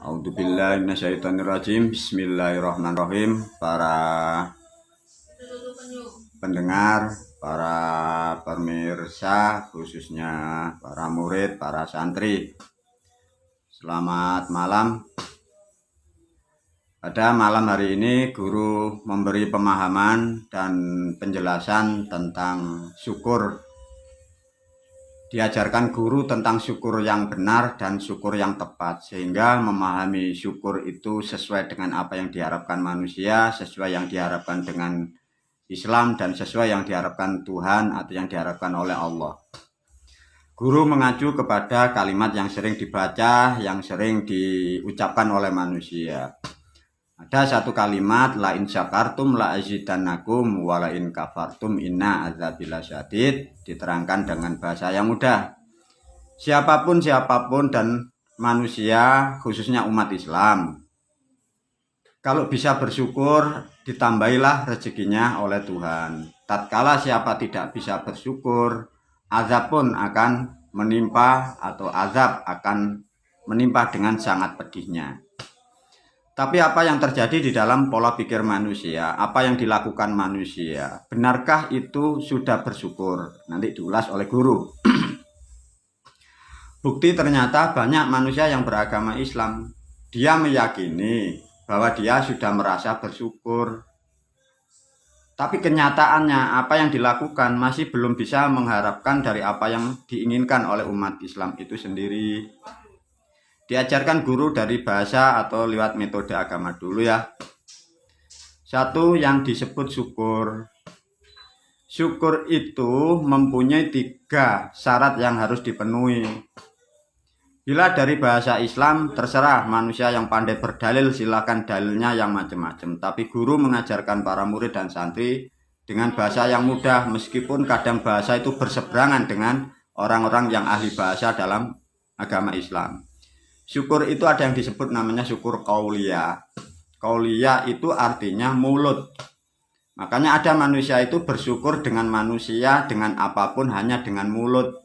A'udzubillahi minasyaitonirrajim. Bismillahirrahmanirrahim. Para pendengar, para pemirsa, khususnya para murid, para santri, selamat malam. Pada malam hari ini guru memberi pemahaman dan penjelasan tentang syukur. Diajarkan guru tentang syukur yang benar dan syukur yang tepat, sehingga memahami syukur itu sesuai dengan apa yang diharapkan manusia, sesuai yang diharapkan dengan Islam, dan sesuai yang diharapkan Tuhan atau yang diharapkan oleh Allah. Guru mengacu kepada kalimat yang sering dibaca, yang sering diucapkan oleh manusia. Ada satu kalimat, la in syakartum la azidannakum wa la in kafartum inna adzabi lasyadid, diterangkan dengan bahasa yang mudah. Siapapun dan manusia, khususnya umat Islam, kalau bisa bersyukur, ditambahilah rezekinya oleh Tuhan. Tatkala siapa tidak bisa bersyukur, azab pun akan menimpa, atau azab akan menimpa dengan sangat pedihnya. Tapi apa yang terjadi di dalam pola pikir manusia, apa yang dilakukan manusia, benarkah itu sudah bersyukur? Nanti diulas oleh guru. Bukti ternyata banyak manusia yang beragama Islam, dia meyakini bahwa dia sudah merasa bersyukur. Tapi kenyataannya apa yang dilakukan masih belum bisa mengharapkan dari apa yang diinginkan oleh umat Islam itu sendiri. Diajarkan guru dari bahasa atau lewat metode agama dulu ya. Satu yang disebut syukur. Syukur itu mempunyai 3 syarat yang harus dipenuhi. Bila dari bahasa Islam, terserah manusia yang pandai berdalil, silakan dalilnya yang macam-macam. Tapi guru mengajarkan para murid dan santri dengan bahasa yang mudah, meskipun kadang bahasa itu berseberangan dengan orang-orang yang ahli bahasa dalam agama Islam. Syukur itu ada yang disebut namanya syukur qauliyah. Qauliyah itu artinya mulut. Makanya ada manusia itu bersyukur dengan manusia, dengan apapun, hanya dengan mulut.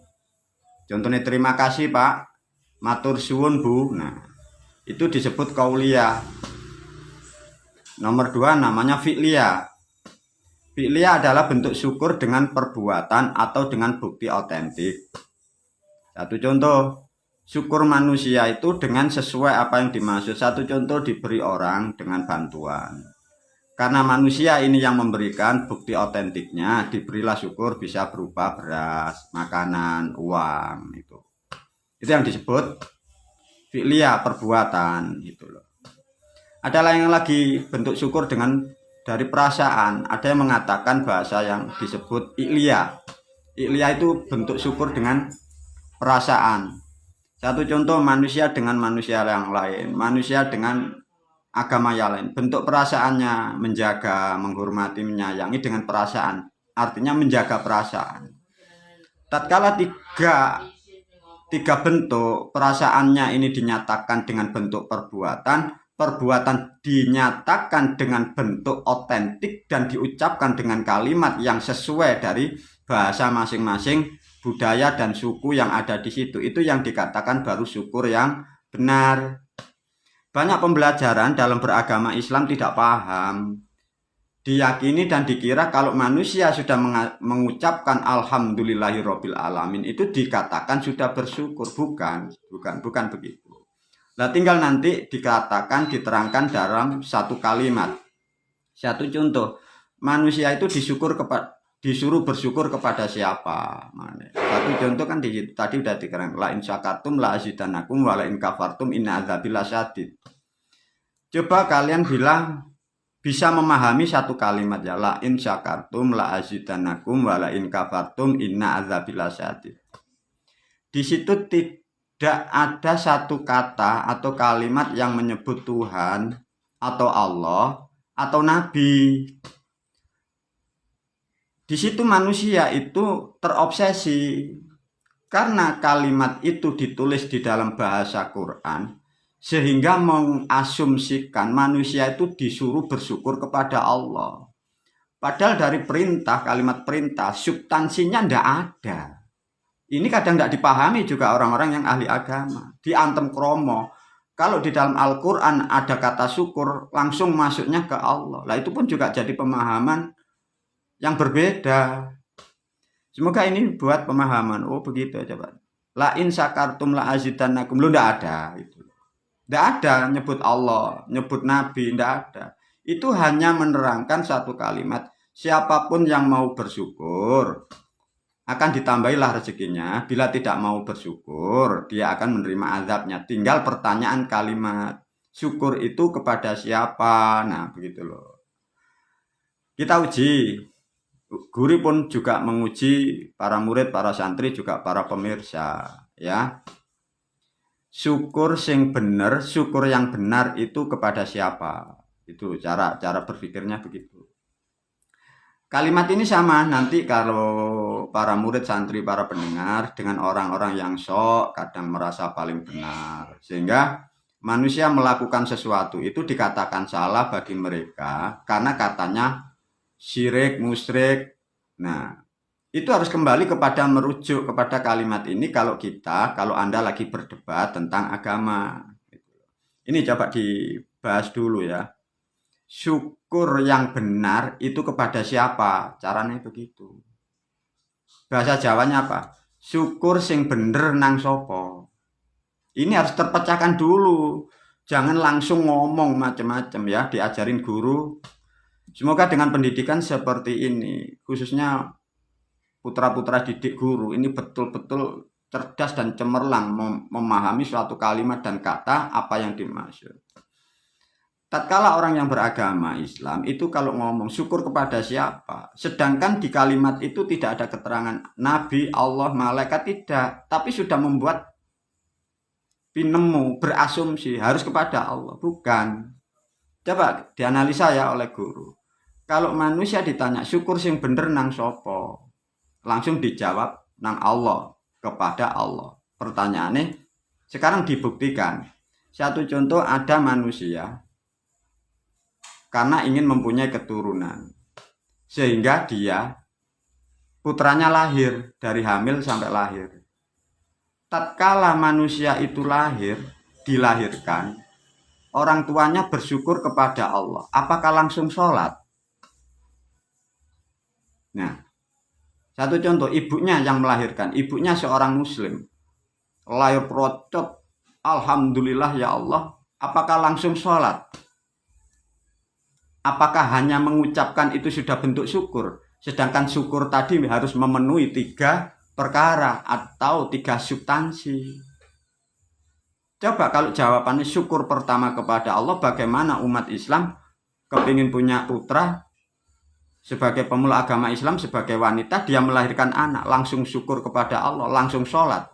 Contohnya terima kasih Pak, matur suwun Bu. Nah, itu disebut qauliyah. Nomor 2 namanya fi'liyah. Fi'liyah adalah bentuk syukur dengan perbuatan atau dengan bukti otentik. Satu contoh, syukur manusia itu dengan sesuai apa yang dimaksud. Satu contoh, diberi orang dengan bantuan. Karena manusia ini yang memberikan, bukti otentiknya diberilah syukur, bisa berupa beras, makanan, uang. Itu yang disebut fi'liyah, perbuatan gitu loh. Ada lain lagi bentuk syukur dengan dari perasaan. Ada yang mengatakan bahasa yang disebut i'liyah. I'liyah itu bentuk syukur dengan perasaan. Satu contoh, manusia dengan manusia yang lain, manusia dengan agama yang lain. Bentuk perasaannya menjaga, menghormati, menyayangi dengan perasaan. Artinya menjaga perasaan. Tatkala tiga bentuk perasaannya ini dinyatakan dengan bentuk perbuatan, perbuatan dinyatakan dengan bentuk otentik dan diucapkan dengan kalimat yang sesuai dari bahasa masing-masing, budaya dan suku yang ada di situ. Itu yang dikatakan baru syukur yang benar. Banyak pembelajaran dalam beragama Islam tidak paham. Diyakini dan dikira kalau manusia sudah mengucapkan alhamdulillahirabbil alamin itu dikatakan sudah bersyukur. Bukan begitu. Nah, tinggal nanti dikatakan, diterangkan dalam satu kalimat. Satu contoh, manusia itu disuruh bersyukur kepada siapa? Satu contoh kan tadi udah dikatakan, la in syakartum la azidannakum wa la in kafartum inna adzabi lasyadid. Coba kalian bilang bisa memahami satu kalimat ya, la in syakartum la azidannakum wa la in kafartum inna adzabi lasyadid. Di situ tidak ada satu kata atau kalimat yang menyebut Tuhan atau Allah atau Nabi. Di situ manusia itu terobsesi karena kalimat itu ditulis di dalam bahasa Quran, sehingga mengasumsikan manusia itu disuruh bersyukur kepada Allah. Padahal dari perintah, kalimat perintah, substansinya tidak ada. Ini kadang tidak dipahami juga orang-orang yang ahli agama. Diantem kromo, Kalau di dalam Al-Quran ada kata syukur, langsung masuknya ke Allah. Lah itu pun juga jadi pemahaman yang berbeda. Semoga ini buat pemahaman. Oh begitu coba. La in sakartum la azidannakum. Lu ndak ada itu. Ndak ada nyebut Allah, nyebut Nabi, ndak ada. Itu hanya menerangkan satu kalimat. Siapapun yang mau bersyukur akan ditambahilah rezekinya. Bila tidak mau bersyukur, dia akan menerima azabnya. Tinggal pertanyaan kalimat. Syukur itu kepada siapa? Nah, begitu loh. Kita uji. Guru pun juga menguji para murid, para santri, juga para pemirsa, ya. Syukur sing bener, syukur yang benar itu kepada siapa? Itu cara berpikirnya begitu. Kalimat ini sama nanti kalau para murid, santri, para pendengar dengan orang-orang yang sok kadang merasa paling benar. Sehingga manusia melakukan sesuatu itu dikatakan salah bagi mereka karena katanya syirik, musyrik. Nah, itu harus kembali kepada merujuk kepada kalimat ini kalau Anda lagi berdebat tentang agama. Ini coba dibahas dulu ya. Syukur yang benar itu kepada siapa? Caranya begitu. Bahasa Jawanya apa? Syukur sing bener nang sopo. Ini harus terpecahkan dulu. Jangan langsung ngomong macam-macam ya, diajarin guru. Semoga dengan pendidikan seperti ini, khususnya putra-putra didik guru, ini betul-betul cerdas dan cemerlang memahami suatu kalimat dan kata apa yang dimaksud. Tatkala orang yang beragama Islam itu kalau ngomong syukur kepada siapa, sedangkan di kalimat itu tidak ada keterangan Nabi, Allah, malaikat, tidak, tapi sudah membuat pinemu, berasumsi harus kepada Allah, bukan. Coba dianalisa ya oleh guru. Kalau manusia ditanya syukur sing bener nang sopo, langsung dijawab nang Allah, kepada Allah. Pertanyaannya sekarang dibuktikan. Satu contoh, ada manusia karena ingin mempunyai keturunan, sehingga dia putranya lahir dari hamil sampai lahir. Tatkala manusia itu dilahirkan, orang tuanya bersyukur kepada Allah. Apakah langsung sholat? Nah, satu contoh, ibunya yang melahirkan, ibunya seorang muslim, lahir procot, alhamdulillah ya Allah, apakah langsung sholat? Apakah hanya mengucapkan itu sudah bentuk syukur? Sedangkan syukur tadi harus memenuhi 3 perkara atau 3 substansi. Coba kalau jawabannya syukur pertama kepada Allah, bagaimana umat Islam kepingin punya putra? Sebagai pemula agama Islam, sebagai wanita, dia melahirkan anak, langsung syukur kepada Allah, langsung sholat.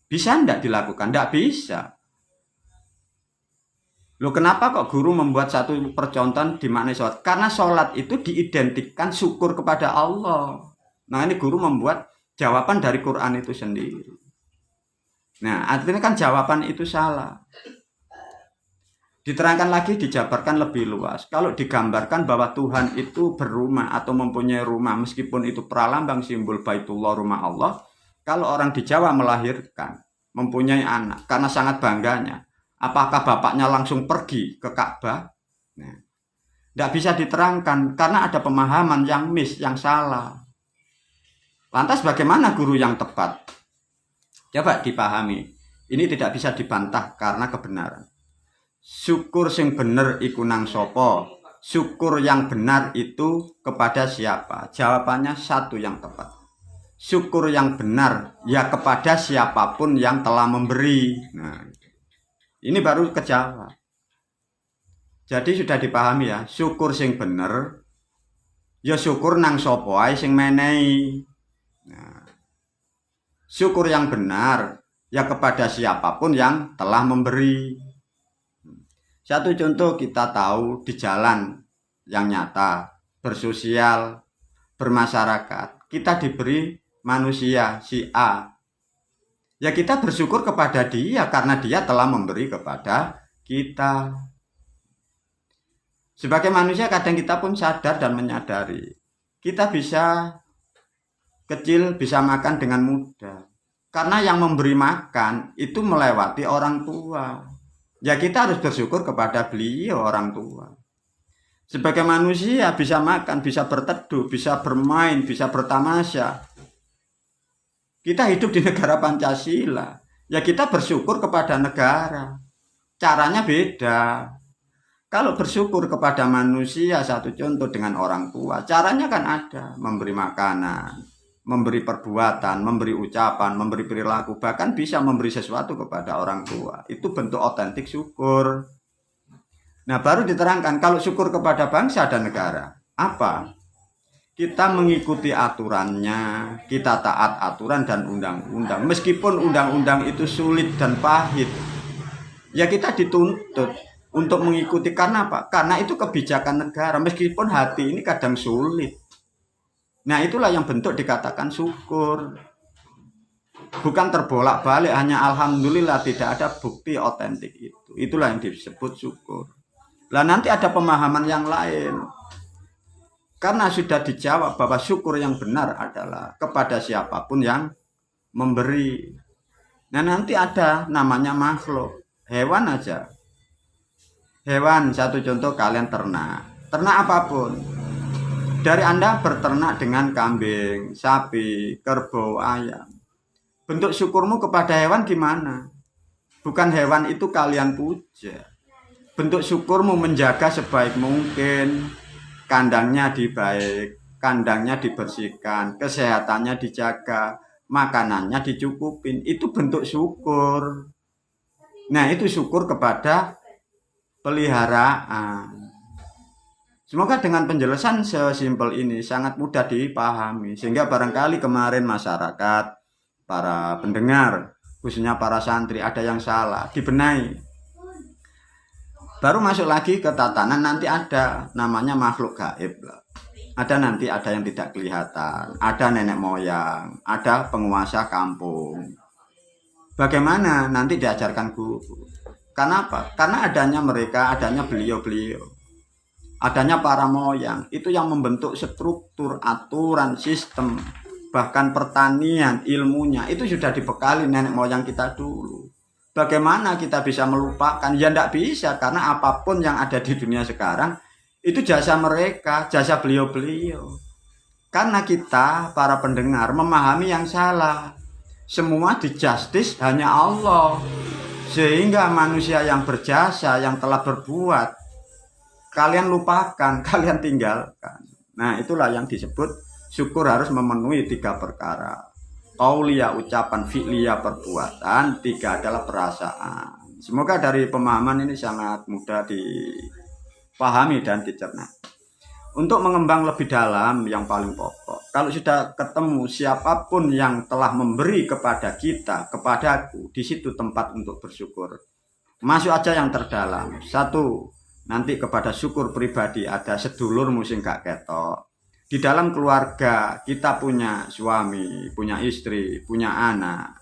Bisa enggak dilakukan? Enggak bisa. Loh, kenapa kok guru membuat satu percontohan di mana sholat? Karena sholat itu diidentikan syukur kepada Allah. Nah, ini guru membuat jawaban dari Quran itu sendiri. Nah, artinya kan jawaban itu salah. Diterangkan lagi, dijabarkan lebih luas. Kalau digambarkan bahwa Tuhan itu berumah atau mempunyai rumah, meskipun itu pralambang simbol Baitullah, rumah Allah. Kalau orang di Jawa melahirkan, mempunyai anak, karena sangat bangganya, apakah bapaknya langsung pergi ke Ka'bah? Nah, tidak bisa diterangkan karena ada pemahaman yang yang salah. Lantas bagaimana guru yang tepat? Coba dipahami. Ini tidak bisa dibantah karena kebenaran. Syukur sing bener iku nang sopo. Syukur yang benar itu kepada siapa? Jawabannya satu yang tepat. Syukur yang benar ya kepada siapapun yang telah memberi. Nah, ini baru kejawab. Jadi sudah dipahami ya. Syukur sing bener ya syukur nang sopo ae sing menehi. Nah, syukur yang benar ya kepada siapapun yang telah memberi. Satu contoh kita tahu di jalan yang nyata, bersosial, bermasyarakat, kita diberi manusia si A. Ya kita bersyukur kepada dia karena dia telah memberi kepada kita. Sebagai manusia kadang kita pun sadar dan menyadari. Kita bisa kecil, bisa makan dengan mudah. Karena yang memberi makan itu melewati orang tua. Ya kita harus bersyukur kepada beliau orang tua. Sebagai manusia bisa makan, bisa berteduh, bisa bermain, bisa bertamasya. Kita hidup di negara Pancasila. Ya kita bersyukur kepada negara. Caranya beda. Kalau bersyukur kepada manusia, satu contoh dengan orang tua, caranya kan ada, memberi makanan, memberi perbuatan, memberi ucapan, memberi perilaku, bahkan bisa memberi sesuatu kepada orang tua. Itu bentuk otentik syukur. Nah, baru diterangkan kalau syukur kepada bangsa dan negara. Apa? Kita mengikuti aturannya, kita taat aturan dan undang-undang. Meskipun undang-undang itu sulit dan pahit, ya kita dituntut untuk mengikuti. Karena apa? Karena itu kebijakan negara. Meskipun hati ini kadang sulit. Nah, itulah yang bentuk dikatakan syukur. Bukan terbolak-balik, hanya alhamdulillah, tidak ada bukti otentik itu. Itulah yang disebut syukur. Lah nanti ada pemahaman yang lain. Karena sudah dijawab bahwa syukur yang benar adalah kepada siapapun yang memberi. Nah, nanti ada namanya makhluk. Hewan aja. Hewan, satu contoh kalian ternak. Ternak apapun. Dari Anda berternak dengan kambing, sapi, kerbau, ayam. Bentuk syukurmu kepada hewan gimana? Bukan hewan itu kalian puja. Bentuk syukurmu menjaga sebaik mungkin. Kandangnya dibaik, kandangnya dibersihkan, kesehatannya dijaga, makanannya dicukupin. Itu bentuk syukur. Nah, itu syukur kepada peliharaan. Semoga dengan penjelasan sesimpel ini sangat mudah dipahami. Sehingga barangkali kemarin masyarakat, para pendengar, khususnya para santri, ada yang salah, dibenahi. Baru masuk lagi ke tatanan, nanti ada namanya makhluk gaib. Ada nanti ada yang tidak kelihatan, ada nenek moyang, ada penguasa kampung. Bagaimana nanti diajarkan guru. Karena apa? Karena adanya mereka, adanya beliau-beliau. Adanya para moyang, itu yang membentuk struktur, aturan, sistem, bahkan pertanian, ilmunya, itu sudah dibekali nenek moyang kita dulu. Bagaimana kita bisa melupakan? Ya tidak bisa, karena apapun yang ada di dunia sekarang, itu jasa mereka, jasa beliau-beliau. Karena kita, para pendengar, memahami yang salah. Semua di-justice hanya Allah. Sehingga manusia yang berjasa, yang telah berbuat, kalian lupakan, kalian tinggalkan. Nah, itulah yang disebut syukur harus memenuhi 3 perkara. Qauliyah ucapan, fi'liyah perbuatan, 3 adalah perasaan. Semoga dari pemahaman ini sangat mudah dipahami dan dicerna. Untuk mengembang lebih dalam yang paling pokok, kalau sudah ketemu siapapun yang telah memberi kepada kita, kepadaku, di situ tempat untuk bersyukur. Masuk aja yang terdalam. 1, nanti kepada syukur pribadi, ada sedulurmu sing gak ketok. Di dalam keluarga kita punya suami, punya istri, punya anak.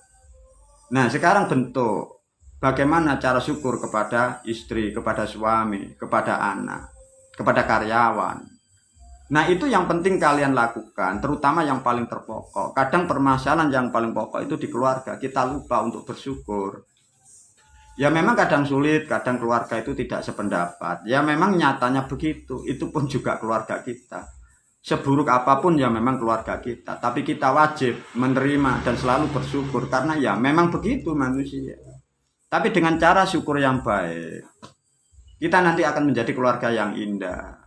Nah, sekarang bentuk bagaimana cara syukur kepada istri, kepada suami, kepada anak, kepada karyawan. Nah, itu yang penting kalian lakukan, terutama yang paling terpokok. Kadang permasalahan yang paling pokok itu di keluarga, kita lupa untuk bersyukur. Ya memang kadang sulit, kadang keluarga itu tidak sependapat. Ya memang nyatanya begitu, itu pun juga keluarga kita. Seburuk apapun ya memang keluarga kita. Tapi kita wajib menerima dan selalu bersyukur. Karena ya memang begitu manusia. Tapi dengan cara syukur yang baik, kita nanti akan menjadi keluarga yang indah.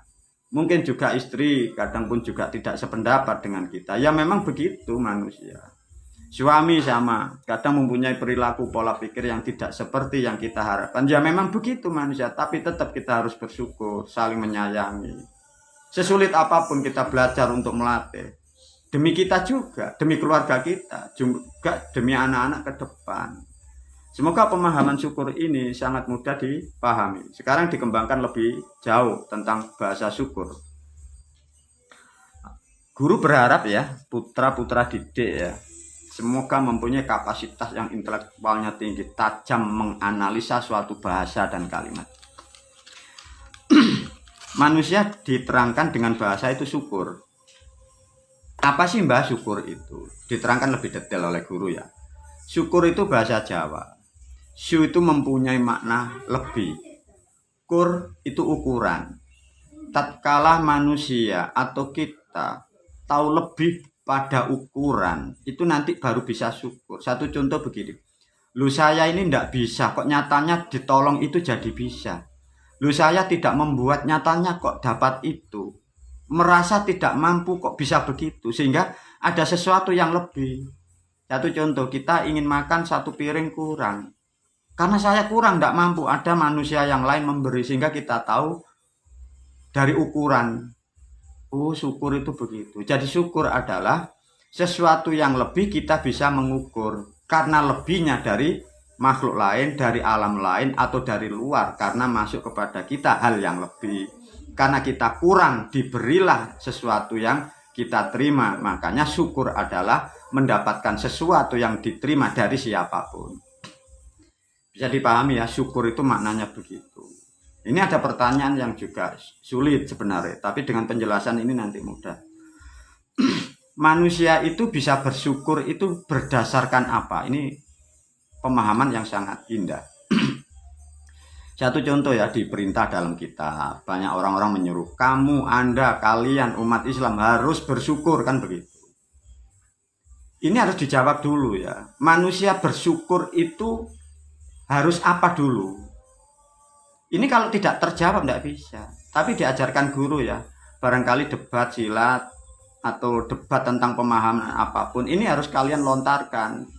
Mungkin juga istri kadang pun juga tidak sependapat dengan kita. Ya memang begitu manusia. Suami sama, kadang mempunyai perilaku pola pikir yang tidak seperti yang kita harapkan. Ya memang begitu manusia, tapi tetap kita harus bersyukur, saling menyayangi. Sesulit apapun kita belajar untuk melatih. Demi kita juga, demi keluarga kita, juga demi anak-anak ke depan. Semoga pemahaman syukur ini sangat mudah dipahami. Sekarang dikembangkan lebih jauh tentang bahasa syukur. Guru berharap ya, putra-putra didik ya, semoga mempunyai kapasitas yang intelektualnya tinggi, tajam menganalisa suatu bahasa dan kalimat. Manusia diterangkan dengan bahasa itu syukur. Apa sih mbah syukur itu? Diterangkan lebih detail oleh guru ya. Syukur itu bahasa Jawa. Syu itu mempunyai makna lebih. Kur itu ukuran. Tatkala manusia atau kita tahu lebih pada ukuran, itu nanti baru bisa syukur. Satu contoh begini. Lu saya ini ndak bisa, kok nyatanya ditolong itu jadi bisa. Lu saya tidak membuat, nyatanya kok dapat itu. Merasa tidak mampu kok bisa begitu, sehingga ada sesuatu yang lebih. Satu contoh, kita ingin makan satu piring kurang, karena saya kurang tidak mampu, ada manusia yang lain memberi, sehingga kita tahu dari ukuran. Oh, syukur itu begitu. Jadi syukur adalah sesuatu yang lebih kita bisa mengukur, karena lebihnya dari makhluk lain, dari alam lain, atau dari luar, karena masuk kepada kita hal yang lebih. Karena kita kurang, diberilah sesuatu yang kita terima. Makanya syukur adalah mendapatkan sesuatu yang diterima dari siapapun. Bisa dipahami ya, syukur itu maknanya begitu. Ini ada pertanyaan yang juga sulit sebenarnya, tapi dengan penjelasan ini nanti mudah. Manusia itu bisa bersyukur itu berdasarkan apa? Ini pemahaman yang sangat indah. Satu contoh ya, di perintah dalam kitab, banyak orang-orang menyuruh kamu, Anda, kalian umat Islam harus bersyukur, kan begitu. Ini harus dijawab dulu ya. Manusia bersyukur itu harus apa dulu? Ini kalau tidak terjawab tidak bisa. Tapi diajarkan guru ya. Barangkali debat silat atau debat tentang pemahaman apapun, ini harus kalian lontarkan.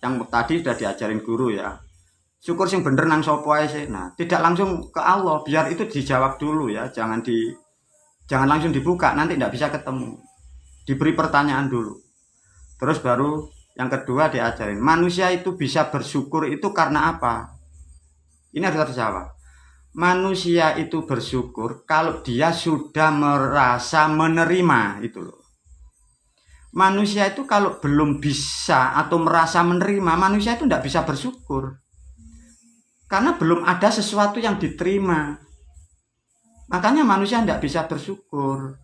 Yang tadi sudah diajarin guru ya. Syukur sing bener nang sapa ae sih. Nah, tidak langsung ke Allah, biar itu dijawab dulu ya. Jangan langsung dibuka, nanti tidak bisa ketemu. Diberi pertanyaan dulu. Terus baru yang kedua diajarin. Manusia itu bisa bersyukur itu karena apa? Ini harus terjawab. Manusia itu bersyukur kalau dia sudah merasa menerima, itu loh. Manusia itu kalau belum bisa atau merasa menerima, manusia itu tidak bisa bersyukur. Karena belum ada sesuatu yang diterima. Makanya manusia tidak bisa bersyukur.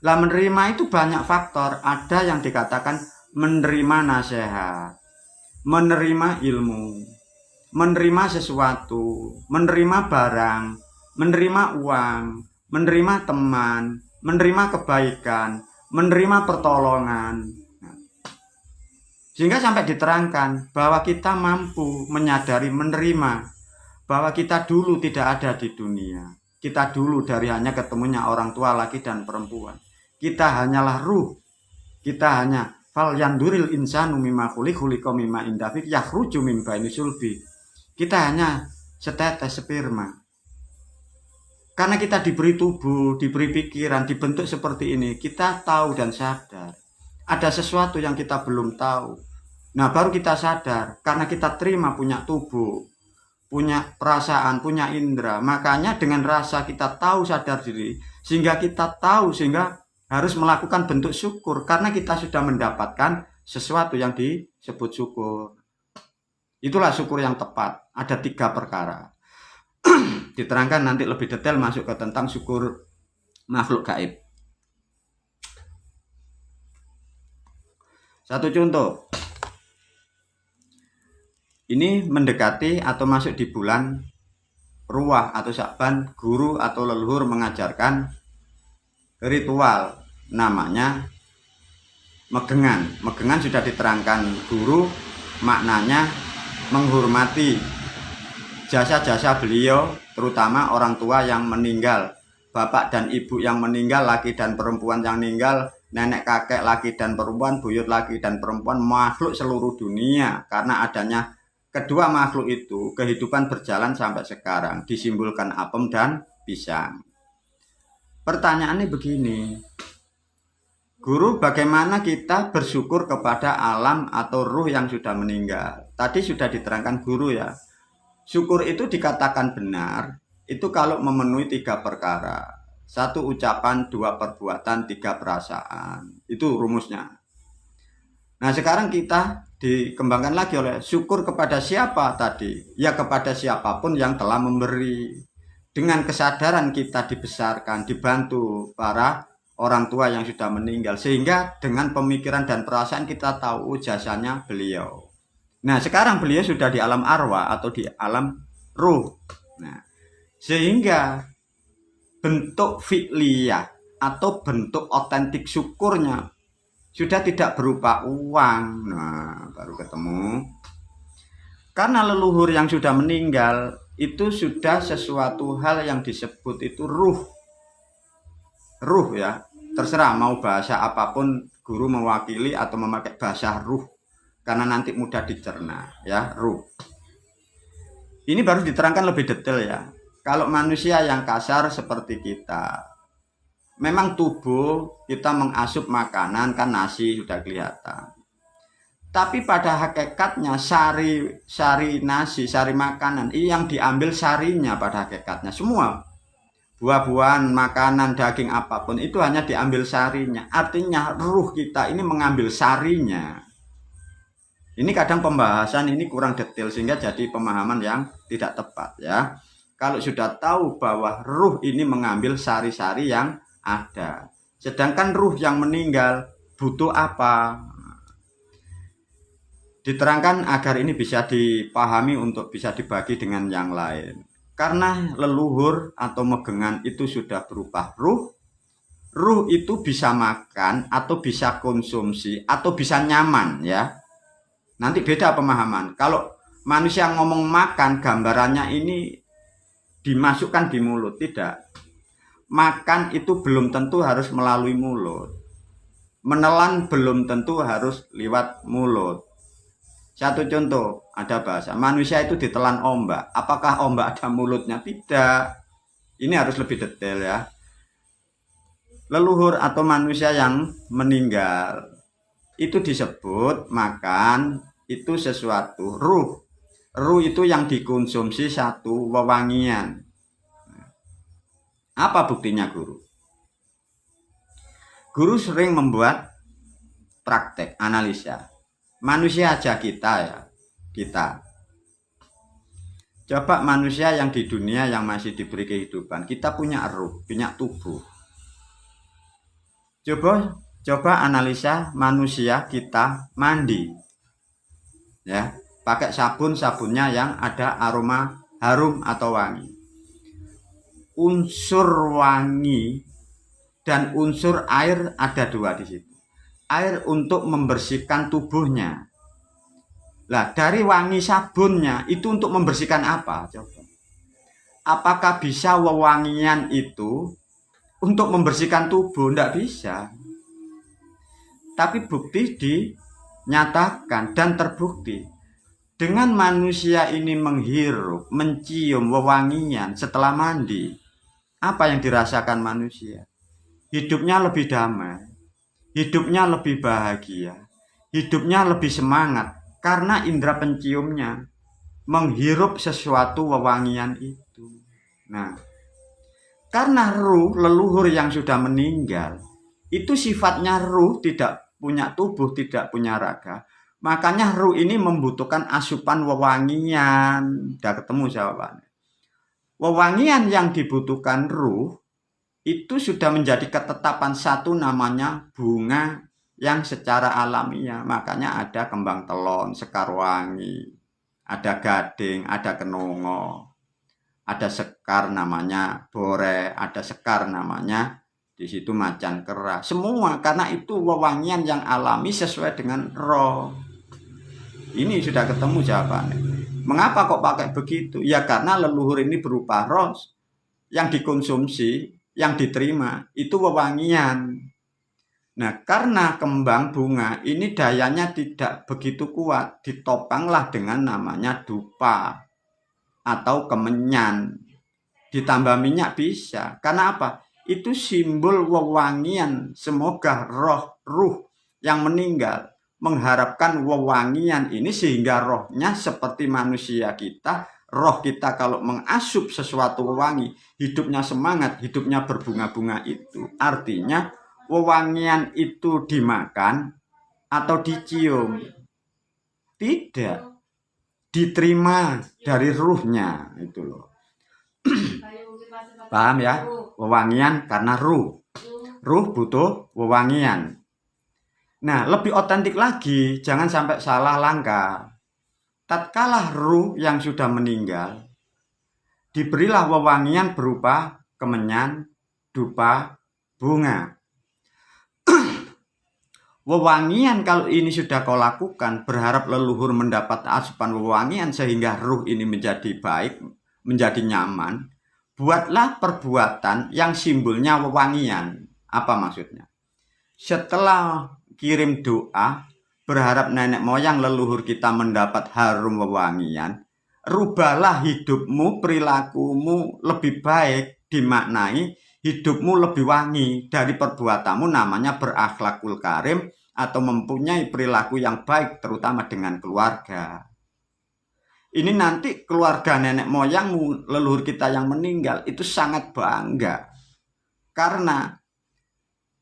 Lah menerima itu banyak faktor. Ada yang dikatakan menerima nasihat, menerima ilmu, menerima sesuatu, menerima barang, menerima uang, menerima teman, menerima kebaikan, menerima pertolongan. Sehingga sampai diterangkan bahwa kita mampu menyadari, menerima bahwa kita dulu tidak ada di dunia. Kita dulu dari hanya ketemunya orang tua laki dan perempuan. Kita hanyalah ruh. Kita hanya fal yanduril insanu mimma khuliqa mimma indafik yakhruju min baini sulbi. Kita hanya setetes sperma. Karena kita diberi tubuh, diberi pikiran, dibentuk seperti ini, kita tahu dan sadar. Ada sesuatu yang kita belum tahu. Nah, baru kita sadar. Karena kita terima punya tubuh, punya perasaan, punya indera. Makanya dengan rasa kita tahu sadar diri, sehingga kita tahu, sehingga harus melakukan bentuk syukur. Karena kita sudah mendapatkan sesuatu yang disebut syukur. Itulah syukur yang tepat. Ada 3 perkara. Diterangkan nanti lebih detail masuk ke tentang syukur makhluk gaib. Satu contoh. Ini mendekati atau masuk di bulan Ruwah atau Sya'ban, guru atau leluhur mengajarkan ritual namanya megengan. Megengan sudah diterangkan guru, maknanya menghormati jasa-jasa beliau, terutama orang tua yang meninggal, bapak dan ibu yang meninggal, laki dan perempuan yang meninggal, nenek kakek laki dan perempuan, buyut laki dan perempuan, makhluk seluruh dunia. Karena adanya kedua makhluk itu, kehidupan berjalan sampai sekarang, disimbolkan apem dan pisang. Pertanyaannya begini, guru, bagaimana kita bersyukur kepada alam atau ruh yang sudah meninggal? Tadi sudah diterangkan guru ya. Syukur itu dikatakan benar, itu kalau memenuhi 3 perkara. 1 ucapan, 2 perbuatan, 3 perasaan. Itu rumusnya. Nah, sekarang kita dikembangkan lagi oleh syukur kepada siapa tadi? Ya kepada siapapun yang telah memberi. Dengan kesadaran kita dibesarkan, dibantu para orang tua yang sudah meninggal. Sehingga dengan pemikiran dan perasaan kita tahu jasanya beliau. Nah, sekarang beliau sudah di alam arwah atau di alam ruh. Nah, sehingga bentuk fi'liyah atau bentuk otentik syukurnya sudah tidak berupa uang. Nah, baru ketemu. Karena leluhur yang sudah meninggal itu sudah sesuatu hal yang disebut itu ruh. Ruh ya, terserah mau bahasa apapun guru mewakili atau memakai bahasa ruh. Karena nanti mudah dicerna ya, ruh. Ini baru diterangkan lebih detail ya. Kalau manusia yang kasar seperti kita, memang tubuh kita mengasup makanan kan nasi sudah kelihatan. Tapi pada hakikatnya sari nasi, sari makanan ini yang diambil sarinya pada hakikatnya. Semua buah-buahan, makanan, daging apapun itu hanya diambil sarinya. Artinya ruh kita ini mengambil sarinya. Ini kadang pembahasan ini kurang detail sehingga jadi pemahaman yang tidak tepat ya. Kalau sudah tahu bahwa ruh ini mengambil sari-sari yang ada. Sedangkan ruh yang meninggal butuh apa? Diterangkan agar ini bisa dipahami untuk bisa dibagi dengan yang lain. Karena leluhur atau megengan itu sudah berupa ruh. Ruh itu bisa makan atau bisa konsumsi atau bisa nyaman ya. Nanti beda pemahaman. Kalau manusia ngomong makan, gambarannya ini dimasukkan di mulut, tidak. Makan itu belum tentu harus melalui mulut. Menelan belum tentu harus lewat mulut. Satu contoh, ada bahasa, manusia itu ditelan ombak. Apakah ombak ada mulutnya? Tidak. Ini harus lebih detail ya. Leluhur atau manusia yang meninggal itu disebut makan itu sesuatu ruh. Ruh itu yang dikonsumsi satu wewangian. Apa buktinya guru? Guru sering membuat praktek analisa. Manusia aja kita ya, kita. Coba manusia yang di dunia yang masih diberi kehidupan, kita punya ruh, punya tubuh. Coba analisa manusia kita mandi. Ya, pakai sabunnya yang ada aroma harum atau wangi. Unsur wangi dan unsur air ada dua di situ. Air untuk membersihkan tubuhnya. Lah, dari wangi sabunnya itu untuk membersihkan apa? Coba. Apakah bisa wewangian itu untuk membersihkan tubuh? Tidak bisa. Tapi bukti dinyatakan dan terbukti. Dengan manusia ini menghirup, mencium wewangian setelah mandi. Apa yang dirasakan manusia? Hidupnya lebih damai. Hidupnya lebih bahagia. Hidupnya lebih semangat. Karena indera penciumnya menghirup sesuatu wewangian itu. Nah, karena ruh leluhur yang sudah meninggal, itu sifatnya ruh tidak punya tubuh, tidak punya raga. Makanya ruh ini membutuhkan asupan wewangian. Sudah ketemu jawabannya. Wewangian yang dibutuhkan ruh itu sudah menjadi ketetapan satu namanya bunga yang secara alamiah. Makanya ada kembang telon, sekar wangi, ada gading, ada kenongo, ada sekar namanya bore, ada sekar namanya di situ macan kera. Semua karena itu wewangian yang alami sesuai dengan roh. Ini sudah ketemu jawabannya. Mengapa kok pakai begitu? Ya karena leluhur ini berupa roh yang dikonsumsi, yang diterima itu wewangian. Nah, karena kembang bunga ini dayanya tidak begitu kuat, ditopanglah dengan namanya dupa atau kemenyan. Ditambah minyak bisa. Karena apa? Itu simbol wewangian. Semoga ruh yang meninggal mengharapkan wewangian ini sehingga rohnya seperti manusia kita. Roh kita kalau mengasup sesuatu wewangi, hidupnya semangat, hidupnya berbunga-bunga itu. Artinya wewangian itu dimakan atau dicium. Tidak. Diterima dari ruhnya. Itu loh. Paham ya? Wewangian karena ruh. Ruh butuh wewangian. Nah, lebih otentik lagi, jangan sampai salah langkah. tatkala ruh yang sudah meninggal diberilah wewangian berupa kemenyan, dupa, bunga. Wewangian kalau ini sudah kau lakukan, berharap leluhur mendapat asupan wewangian sehingga ruh ini menjadi baik, menjadi nyaman. Buatlah perbuatan yang simbolnya wewangian. Apa maksudnya? Setelah kirim doa, berharap nenek moyang leluhur kita mendapat harum wewangian, rubahlah hidupmu, perilakumu lebih baik, dimaknai hidupmu lebih wangi dari perbuatanmu, namanya berakhlakul karim atau mempunyai perilaku yang baik terutama dengan keluarga. Ini nanti keluarga nenek moyangmu, leluhur kita yang meninggal itu sangat bangga karena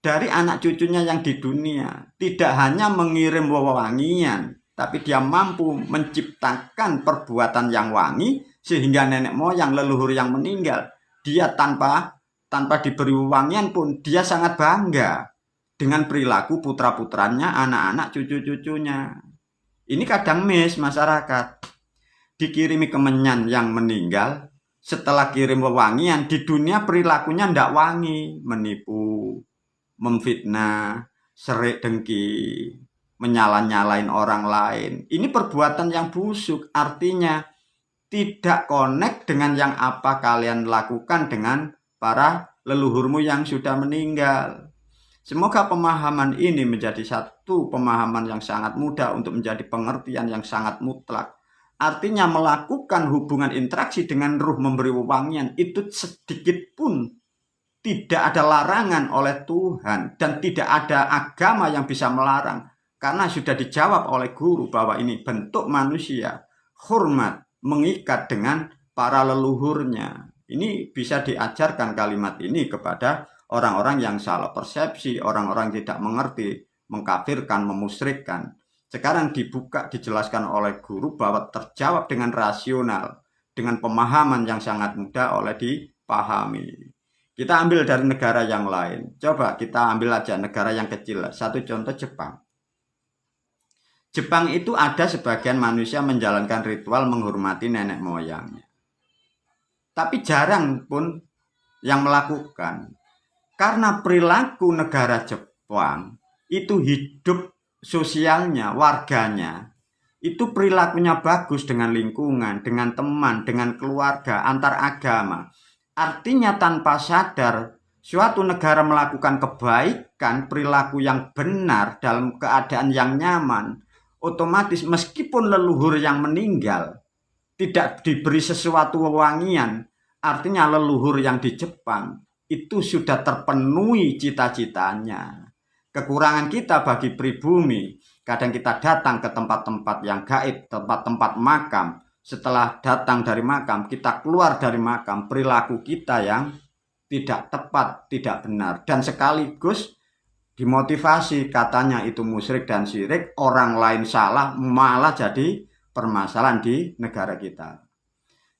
dari anak cucunya yang di dunia tidak hanya mengirim wewangian, tapi dia mampu menciptakan perbuatan yang wangi sehingga nenek moyang leluhur yang meninggal dia tanpa diberi wewangian pun dia sangat bangga dengan perilaku putra-putranya, anak-anak, cucu-cucunya. Ini kadang miss masyarakat. Dikirimi kemenyan yang meninggal, setelah kirim wewangian, di dunia perilakunya ndak wangi, menipu, memfitnah, serik dengki, menyala-nyalain orang lain. Ini perbuatan yang busuk, artinya tidak connect dengan yang apa kalian lakukan dengan para leluhurmu yang sudah meninggal. Semoga pemahaman ini menjadi satu pemahaman yang sangat mudah untuk menjadi pengertian yang sangat mutlak. Artinya melakukan hubungan interaksi dengan ruh memberi wewangian itu sedikit pun tidak ada larangan oleh Tuhan dan tidak ada agama yang bisa melarang karena sudah dijawab oleh guru bahwa ini bentuk manusia hormat mengikat dengan para leluhurnya. Ini bisa diajarkan kalimat ini kepada orang-orang yang salah persepsi, orang-orang tidak mengerti, mengkafirkan, memusyrikkan. Sekarang dibuka, dijelaskan oleh guru bahwa terjawab dengan rasional, dengan pemahaman yang sangat mudah oleh dipahami. Kita ambil dari negara yang lain. Coba kita ambil aja negara yang kecil. Satu contoh Jepang. Jepang itu ada sebagian manusia menjalankan ritual menghormati nenek moyangnya. Tapi jarang pun yang melakukan. Karena perilaku negara Jepang itu hidup sosialnya, warganya, itu perilakunya bagus dengan lingkungan, dengan teman, dengan keluarga, antar agama. Artinya tanpa sadar, suatu negara melakukan kebaikan, perilaku yang benar dalam keadaan yang nyaman, otomatis meskipun leluhur yang meninggal tidak diberi sesuatu wewangian, artinya leluhur yang di Jepang itu sudah terpenuhi cita-citanya. Kekurangan kita bagi pribumi, kadang kita datang ke tempat-tempat yang gaib, tempat-tempat makam. Setelah datang dari makam, kita keluar dari makam, perilaku kita yang tidak tepat, tidak benar. Dan sekaligus dimotivasi, katanya itu musyrik dan syirik, orang lain salah, malah jadi permasalahan di negara kita.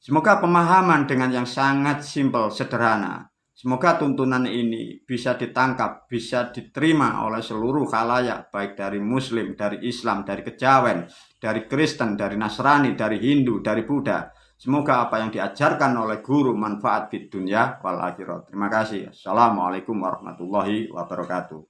Semoga pemahaman dengan yang sangat simpel, sederhana. Semoga tuntunan ini bisa ditangkap, bisa diterima oleh seluruh khalayak, baik dari Muslim, dari Islam, dari Kejawen, dari Kristen, dari Nasrani, dari Hindu, dari Buddha. Semoga apa yang diajarkan oleh guru manfaat di dunia wal akhirat. Terima kasih. Assalamualaikum warahmatullahi wabarakatuh.